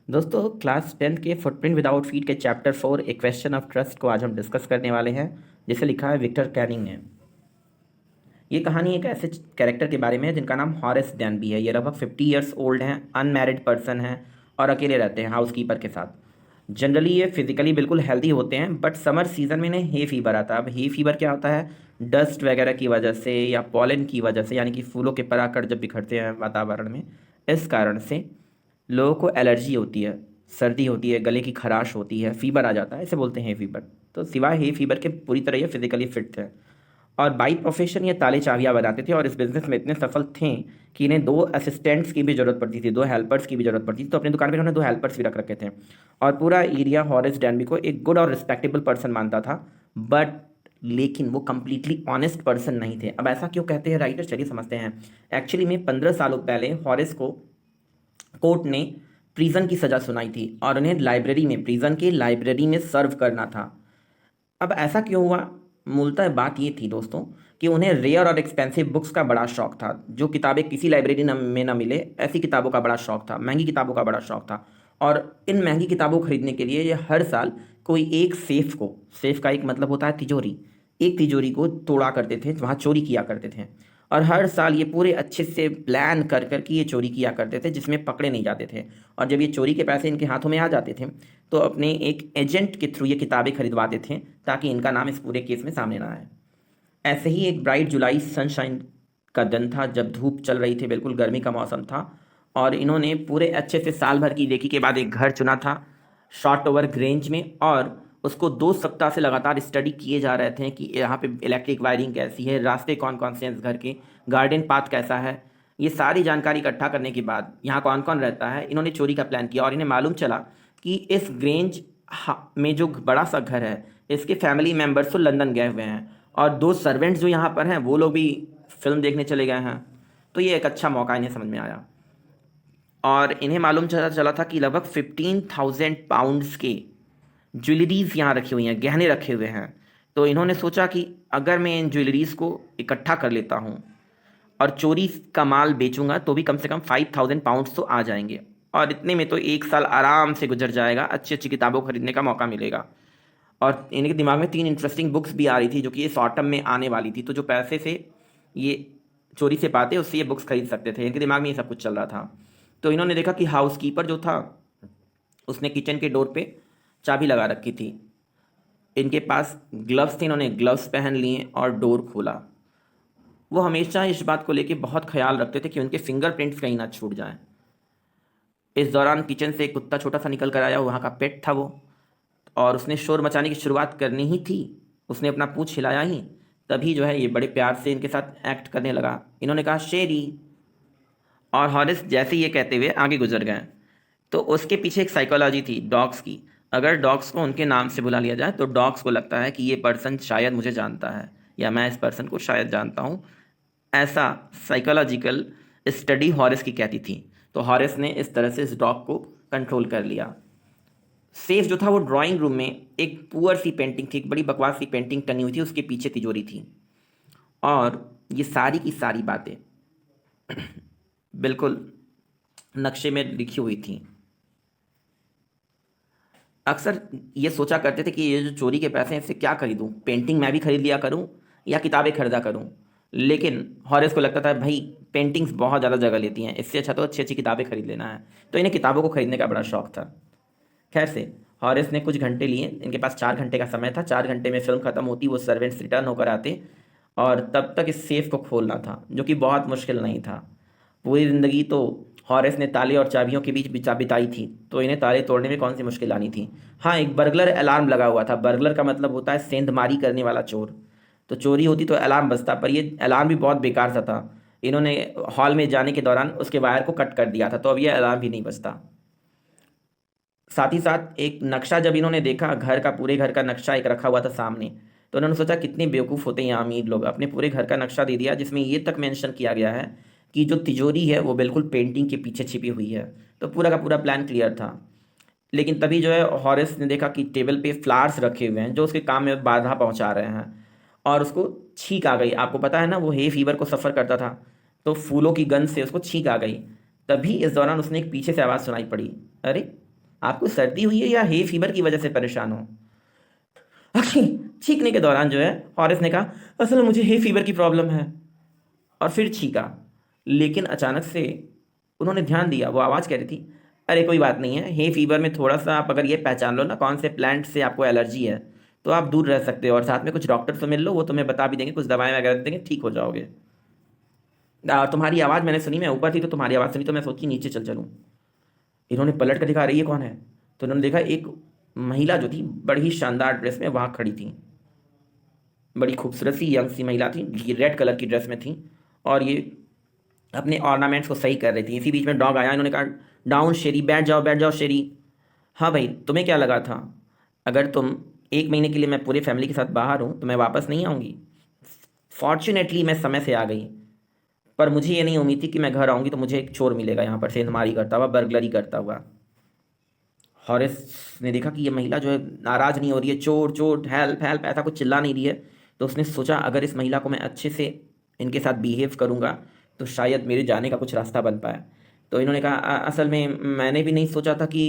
दोस्तों class 10th के footprint without feet के chapter 4 A question of trust को आज हम डिस्कस करने वाले हैं, जिसे लिखा है विक्टर कैनिंग ने। ये कहानी एक ऐसे कैरेक्टर के बारे में है जिनका नाम हॉरेस डैनबी है। ये लगभग 50 ईयर्स ओल्ड हैं, अनमैरिड पर्सन हैं और अकेले रहते हैं हाउसकीपर के साथ। जनरली ये फिजिकली बिल्कुल हेल्दी होते हैं, बट समर सीजन में इन्हें हे फीवर आता है। अब हे फीवर क्या होता है? डस्ट वगैरह की वजह से या पॉलन की वजह से, यानी कि फूलों के परागकण जब बिखरते हैं वातावरण में, इस कारण से लोगों को एलर्जी होती है, सर्दी होती है, गले की खराश होती है, फीवर आ जाता है, इसे बोलते हैं हे फीवर। तो सिवाय हे फीवर के पूरी तरह ये फिजिकली फिट थे और बाई प्रोफेशन ये ताले चाबियाँ बनाते थे और इस बिज़नेस में इतने सफल थे कि इन्हें 2 असिस्टेंट्स की भी ज़रूरत पड़ती थी, 2 हेल्पर्स की भी ज़रूरत पड़ती थी। तो अपनी दुकान पर इन्होंने 2 हेल्पर्स भी रख रखे थे और पूरा एरिया हॉरेस डैनबी को एक गुड और रिस्पेक्टेबल पर्सन मानता था। बट लेकिन वो कंप्लीटली ऑनेस्ट पर्सन नहीं थे। अब ऐसा क्यों कहते हैं राइटर, चलिए समझते हैं। एक्चुअली में 15 सालों पहले हॉरेस को कोर्ट ने प्रिजन की सज़ा सुनाई थी और उन्हें लाइब्रेरी में, प्रिजन की लाइब्रेरी में सर्व करना था। अब ऐसा क्यों हुआ? मूलतः बात ये थी दोस्तों कि उन्हें रेयर और एक्सपेंसिव बुक्स का बड़ा शौक था। जो किताबें किसी लाइब्रेरी में ना मिले, ऐसी किताबों का बड़ा शौक था, महंगी किताबों का बड़ा शौक था। और इन महंगी किताबों को खरीदने के लिए ये हर साल कोई एक सेफ को, सेफ का एक मतलब होता है तिजोरी, एक तिजोरी को तोड़ा करते थे, वहाँ चोरी किया करते थे। और हर साल ये पूरे अच्छे से प्लान कर कर के ये चोरी किया करते थे, जिसमें पकड़े नहीं जाते थे। और जब ये चोरी के पैसे इनके हाथों में आ जाते थे तो अपने एक एजेंट के थ्रू ये किताबें खरीदवाते थे ताकि इनका नाम इस पूरे केस में सामने ना आए। ऐसे ही एक ब्राइट जुलाई सनशाइन का दिन था, जब धूप चल रही थी, बिल्कुल गर्मी का मौसम था और इन्होंने पूरे अच्छे से साल भर की देखी के बाद एक घर चुना था शॉर्ट ओवर ग्रेंज में। और उसको 2 सप्ताह से लगातार स्टडी किए जा रहे थे कि यहाँ पे इलेक्ट्रिक वायरिंग कैसी है, रास्ते कौन कौन से हैं इस घर के, गार्डन पाथ कैसा है। ये सारी जानकारी इकट्ठा करने के बाद यहाँ कौन कौन रहता है, इन्होंने चोरी का प्लान किया और इन्हें मालूम चला कि इस ग्रेंज में जो बड़ा सा घर है, इसके फैमिली मेम्बर्स तो लंदन गए हुए हैं और 2 सर्वेंट्स जो यहाँ पर हैं वो लोग भी फिल्म देखने चले गए हैं। तो ये एक अच्छा मौका इन्हें समझ में आया और इन्हें मालूम चला था कि लगभग 15,000 पाउंड्स के ज्वेलरीज यहाँ रखी हुई हैं, गहने रखे हुए हैं। तो इन्होंने सोचा कि अगर मैं इन ज्वेलरीज को इकट्ठा कर लेता हूँ और चोरी का माल बेचूंगा तो भी कम से कम 5,000 पाउंड्स तो आ जाएंगे और इतने में तो 1 साल आराम से गुजर जाएगा, अच्छी अच्छी किताबों को खरीदने का मौका मिलेगा। और इनके दिमाग में 3 इंटरेस्टिंग बुक्स भी आ रही थी जो कि इस ऑटम में आने वाली थी। तो जो पैसे से ये चोरी से पाते उससे ये बुक्स खरीद सकते थे, इनके दिमाग में ये सब कुछ चल रहा था। तो इन्होंने देखा कि हाउसकीपर जो था उसने किचन के डोर पे चाबी लगा रखी थी, इनके पास ग्लव्स थे, इन्होंने ग्लव्स पहन लिए और डोर खोला। वो हमेशा इस बात को लेके बहुत ख्याल रखते थे कि उनके फिंगरप्रिंट्स कहीं ना छूट जाएं। इस दौरान किचन से एक कुत्ता छोटा सा निकल कर आया, वहाँ का पेट था वो, और उसने शोर मचाने की शुरुआत करनी ही थी। उसने अपना पूंछ हिलाया ही तभी जो है ये बड़े प्यार से इनके साथ एक्ट करने लगा। इन्होंने कहा शेरी, और हॉरिस जैसे ये कहते हुए आगे गुजर गए। तो उसके पीछे एक साइकोलॉजी थी डॉग्स की। अगर डॉग्स को उनके नाम से बुला लिया जाए तो डॉग्स को लगता है कि ये पर्सन शायद मुझे जानता है या मैं इस पर्सन को शायद जानता हूँ। ऐसा साइकोलॉजिकल स्टडी हॉरिस की कहती थी। तो हॉरिस ने इस तरह से इस डॉग को कंट्रोल कर लिया। सेफ जो था वो ड्राइंग रूम में एक पुअर सी पेंटिंग थी, एक बड़ी बकवास सी पेंटिंग टंगी हुई थी, उसके पीछे तिजोरी थी। और ये सारी की सारी बातें बिल्कुल नक्शे में लिखी हुई थी। अक्सर ये सोचा करते थे कि ये जो चोरी के पैसे हैं इससे क्या खरीदूं, पेंटिंग मैं भी खरीद लिया करूं या किताबें खरीदा करूं। लेकिन हॉरेस को लगता था भाई पेंटिंग्स बहुत ज़्यादा जगह लेती हैं, इससे अच्छा तो अच्छी अच्छी किताबें खरीद लेना है। तो इन्हें किताबों को खरीदने का बड़ा शौक था। खैर से हॉरेस ने कुछ घंटे लिए, इनके पास 4 घंटे का समय था। 4 घंटे में फिल्म खत्म होती, वो सर्वेंट्स रिटर्न होकर आते और तब तक इस सेफ को खोलना था, जो कि बहुत मुश्किल नहीं था। पूरी ज़िंदगी तो हॉरेस ने ताले और चाबियों के बीच बिताई थी, तो इन्हें ताले तोड़ने में कौन सी मुश्किल आनी थी। हाँ, एक बर्गलर अलार्म लगा हुआ था। बर्गलर का मतलब होता है सेंधमारी करने वाला चोर। तो चोरी होती तो अलार्म बजता, पर ये अलार्म भी बहुत बेकार सा था। इन्होंने हॉल में जाने के दौरान उसके वायर को कट कर दिया था, तो अब ये अलार्म भी नहीं बजता। साथ ही साथ एक नक्शा जब इन्होंने देखा, घर का, पूरे घर का नक्शा एक रखा हुआ था सामने, तो उन्होंने सोचा कितने बेवकूफ़ होते हैं यहाँ अमीर लोग, अपने पूरे घर का नक्शा दे दिया जिसमें ये तक मेंशन किया गया है कि जो तिजोरी है वो बिल्कुल पेंटिंग के पीछे छिपी हुई है। तो पूरा का पूरा प्लान क्लियर था। लेकिन तभी जो है हॉरेस ने देखा कि टेबल पे फ्लावर्स रखे हुए हैं जो उसके काम में बाधा पहुंचा रहे हैं और उसको छींक आ गई। आपको पता है ना, वो हे फीवर को सफ़र करता था, तो फूलों की गंध से उसको छींक आ गई। तभी इस दौरान उसने एक पीछे से आवाज़ सुनाई पड़ी, अरे आपको सर्दी हुई है या हे फीवर की वजह से परेशान हो? छींकने के दौरान जो है हॉरिस ने कहा, असल में मुझे हे फीवर की प्रॉब्लम है, और फिर छींका। लेकिन अचानक से उन्होंने ध्यान दिया, वो आवाज़ कह रही थी, अरे कोई बात नहीं है, हे फीवर में थोड़ा सा आप अगर ये पहचान लो ना कौन से प्लांट से आपको एलर्जी है, तो आप दूर रह सकते हो, और साथ में कुछ डॉक्टर से मिल लो, वो तुम्हें बता भी देंगे, कुछ दवाएं वगैरह देंगे, ठीक हो जाओगे। तुम्हारी आवाज़ मैंने सुनी, मैं ऊपर थी तो तुम्हारी आवाज़ सुनी, तो मैं सोची नीचे चल चलूँ। इन्होंने पलट कर देखा, अरे ये कौन है? तो इन्होंने देखा एक महिला जो थी बड़ी ही शानदार ड्रेस में वहाँ खड़ी थी। बड़ी खूबसूरत सी यंग सी महिला थी, ये रेड कलर की ड्रेस में थी, और ये अपने ऑर्नामेंट्स को सही कर रही थी। इसी बीच में डॉग आया, इन्होंने कहा, डाउन शेरी, बैठ जाओ शेरी। हाँ भाई, तुम्हें क्या लगा था अगर तुम 1 महीने के लिए, मैं पूरे फैमिली के साथ बाहर हूँ तो मैं वापस नहीं आऊँगी? फॉर्चुनेटली मैं समय से आ गई, पर मुझे ये नहीं उम्मीद थी कि मैं घर आऊँगी तो मुझे एक चोर मिलेगा यहाँ पर सेंधमारी करता हुआ, बर्गलरी करता हुआ। हॉरिस ने देखा कि ये महिला जो है नाराज़ नहीं हो रही है, चोर चोर, हेल्प हेल्प ऐसा कुछ चिल्ला नहीं रही है, तो उसने सोचा अगर इस महिला को मैं अच्छे से इनके साथ बिहेव करूँगा तो शायद मेरे जाने का कुछ रास्ता बन पाए। तो इन्होंने कहा, असल में मैंने भी नहीं सोचा था कि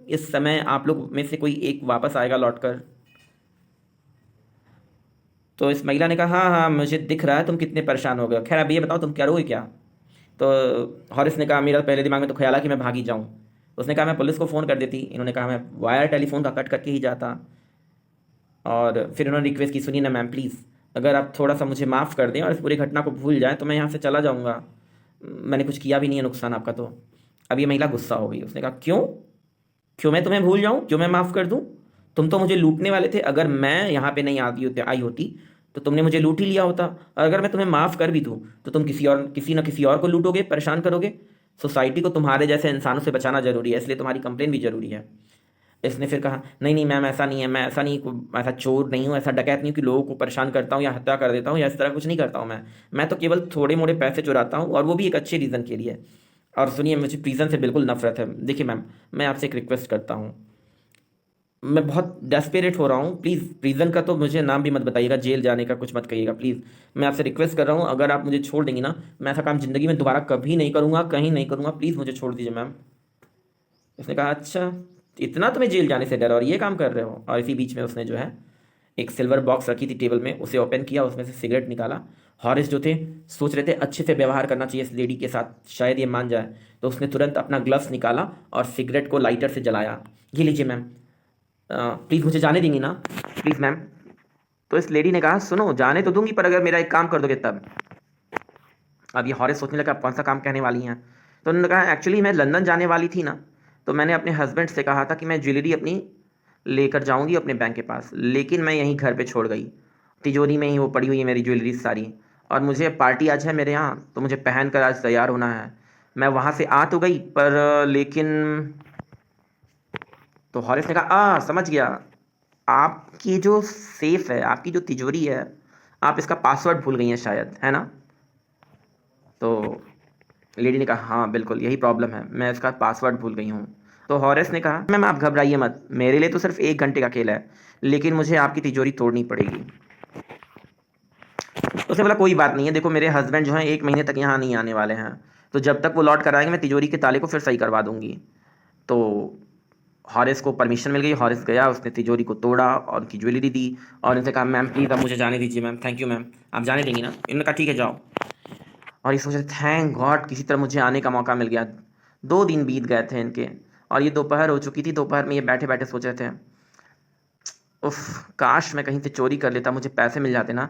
इस समय आप लोग में से कोई एक वापस आएगा लौट कर। तो इस महिला ने कहा, हाँ हाँ मुझे दिख रहा है तुम कितने परेशान हो गए हो, खैर अब ये बताओ तुम करोगे क्या? तो हॉरिस ने कहा, मेरा पहले दिमाग में तो ख्याल है कि मैं भागी जाऊँ। उसने कहा, मैं पुलिस को फ़ोन कर देती। इन्होंने कहा, मैं वायर टेलीफोन का कट करके ही जाता। और फिर उन्होंने रिक्वेस्ट की, सुनिए ना मैम प्लीज़, अगर आप थोड़ा सा मुझे माफ़ कर दें और इस पूरी घटना को भूल जाएं तो मैं यहाँ से चला जाऊँगा, मैंने कुछ किया भी नहीं है नुकसान आपका। तो अब ये महिला गुस्सा हो गई, उसने कहा, क्यों क्यों मैं तुम्हें भूल जाऊँ, क्यों मैं माफ़ कर दूँ? तुम तो मुझे लूटने वाले थे, अगर मैं यहाँ पे नहीं आई होती तो तुमने मुझे लूट ही लिया होता, और अगर मैं तुम्हें माफ़ कर भी दूँ तो तुम किसी न किसी और को लूटोगे, परेशान करोगे। सोसाइटी को तुम्हारे जैसे इंसानों से बचाना ज़रूरी है, इसलिए तुम्हारी कंप्लेन भी ज़रूरी है। इसने फिर कहा, नहीं नहीं मैम ऐसा नहीं है, मैं ऐसा नहीं, ऐसा चोर नहीं हूँ, ऐसा डकैत नहीं हूँ कि लोगों को परेशान करता हूँ या हत्या कर देता हूँ या इस तरह कुछ नहीं करता हूँ। मैं तो केवल थोड़े मोड़े पैसे चुराता हूँ, और वो भी एक अच्छे रीज़न के लिए। और सुनिए, मुझे प्रीजन से बिल्कुल नफरत है। देखिए मैम, मैं आपसे एक रिक्वेस्ट करता हूँ, मैं बहुत डेस्परेट हो रहा हूँ, प्लीज़ प्रीजन का तो मुझे नाम भी मत बताइएगा, जेल जाने का कुछ मत कहिएगा प्लीज़। मैं आपसे रिक्वेस्ट कर रहा हूँ, अगर आप मुझे छोड़ देंगी ना, मैं ऐसा काम ज़िंदगी में दोबारा कभी नहीं करूँगा, कहीं नहीं करूँगा, प्लीज़ मुझे छोड़ दीजिए मैम। उसने कहा, अच्छा इतना तुम्हें जेल जाने से डर और ये काम कर रहे हो? और इसी बीच में उसने जो है एक सिल्वर बॉक्स रखी थी टेबल में, उसे ओपन किया, उसमें से सिगरेट निकाला। हॉरिस जो थे सोच रहे थे अच्छे से व्यवहार करना चाहिए इस लेडी के साथ, शायद ये मान जाए, तो उसने तुरंत अपना ग्लव्स निकाला और सिगरेट को लाइटर से जलाया। ये लीजिए मैम, प्लीज़ मुझे जाने देंगी ना, प्लीज़ मैम। तो इस लेडी ने कहा, सुनो जाने तो दूंगी पर अगर मेरा एक काम कर दोगे तब। अब ये हॉरिस सोचने लगा कौन सा काम कहने वाली हैं। तो उन्होंने कहा, एक्चुअली मैं लंदन जाने वाली थी ना, तो मैंने अपने हस्बैंड से कहा था कि मैं ज्वेलरी अपनी लेकर जाऊंगी अपने बैंक के पास, लेकिन मैं यहीं घर पे छोड़ गई, तिजोरी में ही वो पड़ी हुई है मेरी ज्वेलरी सारी, और मुझे पार्टी आज है मेरे यहाँ तो मुझे पहन कर आज तैयार होना है। मैं वहाँ से आ तो गई पर लेकिन। तो हॉरिस ने कहा, समझ गया, आपकी जो सेफ है, आपकी जो तिजोरी है, आप इसका पासवर्ड भूल गई हैं शायद, है ना? तो लेडी ने कहा, हाँ बिल्कुल यही प्रॉब्लम है, मैं इसका पासवर्ड भूल गई हूँ। तो हॉरेस ने कहा, मैम आप घबराइए मत, मेरे लिए तो सिर्फ 1 घंटे का खेल है, लेकिन मुझे आपकी तिजोरी तोड़नी पड़ेगी। उसने बोला, कोई बात नहीं है, देखो मेरे हस्बैंड जो हैं 1 महीने तक यहाँ नहीं आने वाले हैं, तो जब तक वो लौट कर आएंगे मैं तिजोरी के ताले को फिर सही करवा दूंगी। तो हॉरिस को परमिशन मिल गई, हॉरिस गया, उसने तिजोरी को तोड़ा और उनकी ज्वेलरी दी, और उनसे कहा, मैम प्लीज़ अब मुझे जाने दीजिए मैम, थैंक यू मैम, आप जाने देंगी ना? इन्होंने कहा, ठीक है जाओ। और ये सोच रहे, थैंक गॉड किसी तरह मुझे आने का मौका मिल गया। 2 दिन बीत गए थे इनके, और ये दोपहर हो चुकी थी। दोपहर में ये बैठे बैठे सोच रहे थे, उफ काश मैं कहीं से चोरी कर लेता, मुझे पैसे मिल जाते ना,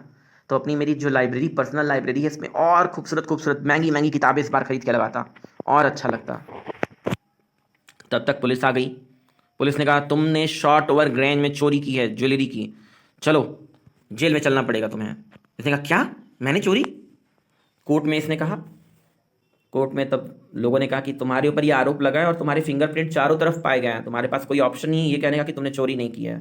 तो अपनी मेरी जो लाइब्रेरी, पर्सनल लाइब्रेरी है, इसमें और खूबसूरत खूबसूरत महंगी महंगी किताबें इस बार खरीद के लगाता, और अच्छा लगता। तब तक पुलिस आ गई। पुलिस ने कहा, तुमने शॉर्ट ओवर ग्रेंज में चोरी की है ज्वेलरी की, चलो जेल में चलना पड़ेगा तुम्हें। इसने कहा, क्या मैंने चोरी? कोर्ट में इसने कहा, कोर्ट में तब लोगों ने कहा कि तुम्हारे ऊपर ये आरोप लगा है और तुम्हारे फिंगरप्रिंट चारों तरफ पाए गए हैं, तुम्हारे पास कोई ऑप्शन नहीं है ये कहने का कि तुमने चोरी नहीं की है,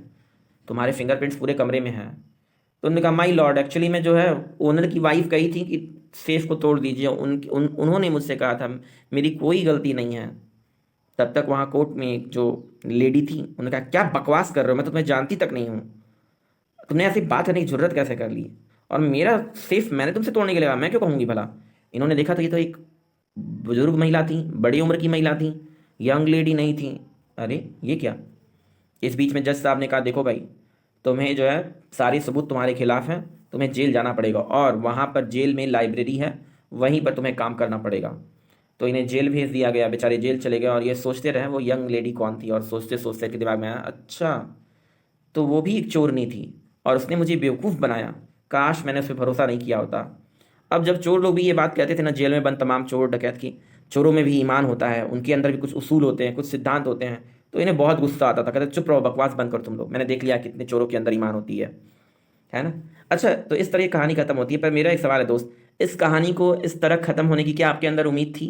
तुम्हारे फिंगरप्रिंट्स पूरे कमरे में हैं। तो उन्होंने कहा, माई लॉर्ड एक्चुअली में जो है ओनर की वाइफ कही थी कि सेफ को तोड़ दीजिए, उन्होंने मुझसे कहा था, मेरी कोई गलती नहीं है। तब तक वहाँ कोर्ट में एक जो लेडी थी, उन्होंने कहा, क्या बकवास कर रहे हो, मैं तो तुम्हें जानती तक नहीं हूँ, तुमने ऐसी बात करने की जरूरत कैसे कर ली, और मेरा सेफ मैंने तुमसे तोड़ने के लिए कहा, मैं क्यों कहूँगी भला? इन्होंने देखा तो ये तो एक बुजुर्ग महिला थी, बड़ी उम्र की महिला थी, यंग लेडी नहीं थी। अरे ये क्या, इस बीच में जज साहब ने कहा देखो भाई, तुम्हें जो है सारे सबूत तुम्हारे खिलाफ हैं, तुम्हें जेल जाना पड़ेगा, और वहाँ पर जेल में लाइब्रेरी है, वहीं पर तुम्हें काम करना पड़ेगा। तो इन्हें जेल भेज दिया गया, बेचारे जेल चले गए, और ये सोचते रहे वो यंग लेडी कौन थी, और सोचते सोचते के दिमाग में आया अच्छा, तो वो भी एक चोरनी थी और उसने मुझे बेवकूफ़ बनाया, काश मैंने उस पर भरोसा नहीं किया होता। अब जब चोर लोग भी ये बात कहते थे ना जेल में बंद तमाम चोर डकैत की, चोरों में भी ईमान होता है, उनके अंदर भी कुछ उसूल होते हैं, कुछ सिद्धांत होते हैं, तो इन्हें बहुत गुस्सा आता था, कहते चुप रहो, बकवास बंद करो तुम लोग, मैंने देख लिया कितने चोरों के अंदर ईमान होती है ना। अच्छा, तो इस तरह ये कहानी खत्म होती है, पर मेरा एक सवाल है दोस्त, इस कहानी को इस तरह खत्म होने की क्या आपके अंदर उम्मीद थी,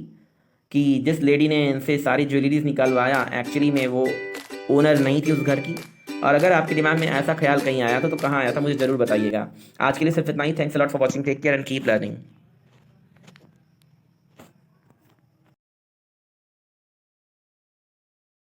कि जिस लेडी ने इनसे सारी ज्वेलरीज निकलवाया एक्चुअली में वो ओनर नहीं थी उस घर की? और अगर आपके दिमाग में ऐसा ख्याल कहीं आया था तो कहाँ आया था, मुझे ज़रूर बताइएगा। आज के लिए सिर्फ इतना ही। Thanks a lot for watching, take care and keep learning.